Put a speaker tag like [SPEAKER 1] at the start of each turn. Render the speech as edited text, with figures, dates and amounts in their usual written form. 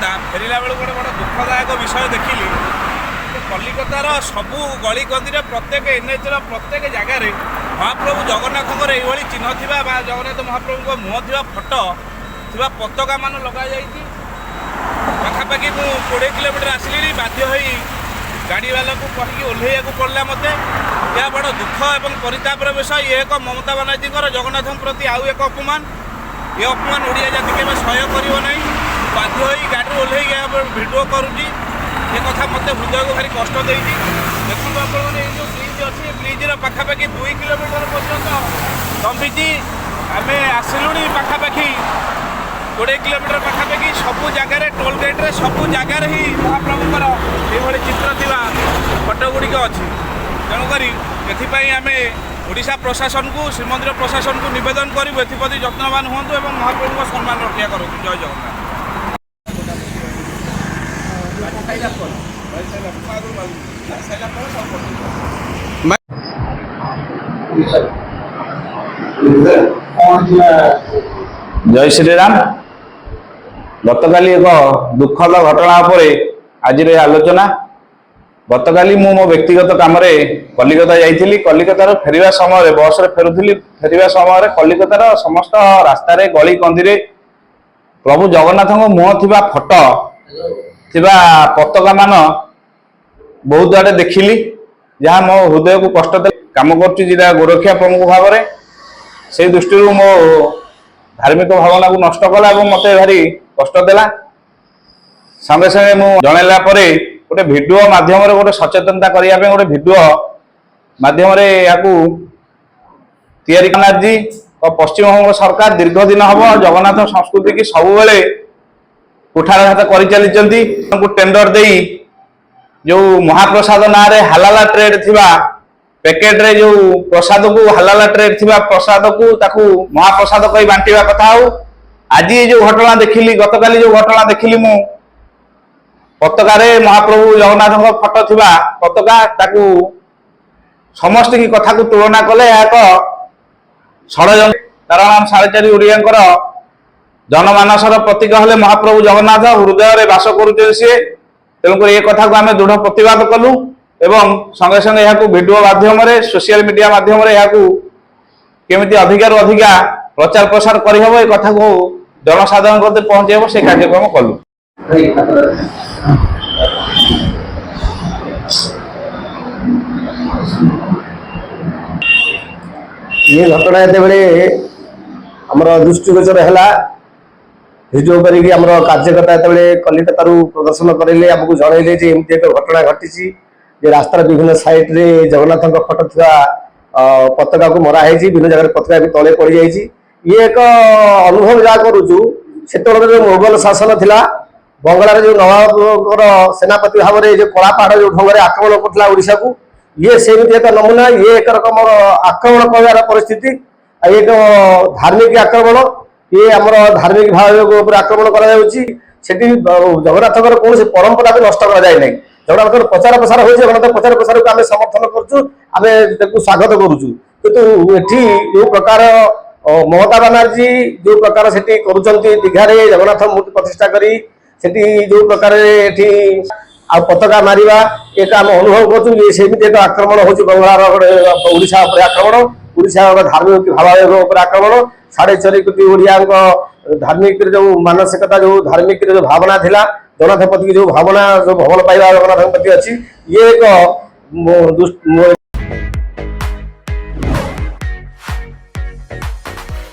[SPEAKER 1] କଥା ଫେରିଲା बेलू गोटे बड़ दुखदायक विषय देखिली कलिकतार सबू गली गंदी प्रत्येक एनएच प्रत्येक जगार महाप्रभु जगन्नाथ ये चिन्ह थी जगन्नाथ महाप्रभु मुह थी फटो थी पताका मान लग पाखापाखि मुझे 20 किलोमीटर आसिली बाध्य हो गाड़ी वाला को कहीकि ओह्लैया पड़ा मत यह बड़ दुख और परितापर विषय ये एक ममता बानार्जी जगन्नाथ प्रति आउ एक अपमान ये अपमान ओडिया जाति के सह्य करना बाध्य हो गाड़ी ओह्लैया भिडियो करुँगी ये कथा मत हृदय को भारी कष्ट देती देखो आप जो ब्रिज अच्छी ब्रिज्र पाखापाखि 2 किलोमीटर पर्यटन लंबी आम आसिलुणी पाखापाखि 20 किलोमीटर पाखापाखि सबू जगार टोल गेट्रे सबू जगार ही महाप्रभुଙ୍କର ये चित्र थी फटो गुड़िक अच्छी तेणुक एपाई आम ओडिशा प्रशासन को श्रीमंदिर प्रशासन को निवेदन करूँ एप्रति यत्नवान हूँ और महाप्रभु सम्मान रक्षा करूँ। जय जगन्नाथ।
[SPEAKER 2] जय श्री राम। गतकाली एक दुखद घटना पर आज आलोचना। गतकाली मो व्यक्तिगत काम कलिकता जाइली। कलिकतार फेरिया समय बस रे फेरुली फेरिया समय कलिकतार समस्त रास्ता गली कंदी प्रभु जगन्नाथ मुह थी फटो थी पताका मान बहुत आड़े देखिली जहाँ मो हृदय को कष्ट दे कम कर जिला गोरक्षा प्रमुख भाव में से दृष्टि मो धार्मिक भावना को नष्ट कला मत भारी कष्ट देला। संगे संगे मुझे जनला गोटे भिडियो माध्यम गोटे सचेतनता करने गोटे भिडियो माध्यम जी और पश्चिमबंग सरकार दीर्घ दिन हम जगन्नाथ संस्कृति की सब बेले कुठारघात कर चली टेंडर दे जो महाप्रसाद ना हालाला ट्रेड थिबा पैकेट रे जो प्रसाद को हालाला ट्रेड थिबा प्रसाद को ताकू महाप्रसाद कही बांटिबा कथा हो। आज जो घटना देखिली गतकाली जो घटना देखिली मु पताकार महाप्रभु जगन्नाथ फटो थिबा पताका ताकू समस्त की कथा को तुलना कले एक षड्यंत्र कारण 4.5 ओडियांकर जनमानसर प्रतीक हेले महाप्रभु जगन्नाथ हृदय में बास करुचे सी तेणुक ये कथा को आम दृढ़ प्रतिवाद कलु एवं संगे संगे यहाँ भिडियो माध्यम सोशल मीडिया माध्यम केमी अधिक अधिका प्रचार प्रसार करहब ये कथा को जनसाधारण को पहुंचे से कार्यक्रम कलु।
[SPEAKER 3] ये घटना ये आमर दृष्टिगोचर है भिडियो करमर कार्यकर्ता ये कलिकता प्रदर्शन करेंगे आमको जनइले एमती एक घटना घटी रास्तार विभिन्न साइड रे जगन्नाथ फटो थी पताका को मराई विभिन्न जगह पताका भी तले पड़ जाए। ये एक अनुभव जहाँ करुचु से मोगल शासन थिला बंगलार जो नवाबर सेनापति भाव में जो कलापहाड़ जो ढंग से आक्रमण करता ओडिशा को ये सेमती एक नमूना ये एक रकम आक्रमण कर परिस्थिति एक धार्मिक आक्रमण ये आमर धार्मिक भाव आक्रमण कर जगन्नाथ कौन से परंपरा को नष्ट कर जाए जगन्नाथ प्रचार प्रसार हो जगन्नाथ प्रचार प्रसार को आम समर्थन करें स्वागत करुचु किंतु एठी जो प्रकार ममता बानार्जी जो प्रकार से दीघारे जगन्नाथ मूर्ति प्रतिष्ठा करी जो प्रकार पताका मारिबा एक आम अनुभव करमती एक आक्रमण हो बंगार ओडिशा आक्रमण ओडिशा धार्मिक भाव आक्रमण 4.5 कोटी ओडिया धार्मिक जो मानसिकता जो धार्मिक जो भावना थिला जगन्नाथ प्रति जो भावना जो भवन पाइबा जगन्नाथ प्रति अच्छी ये एक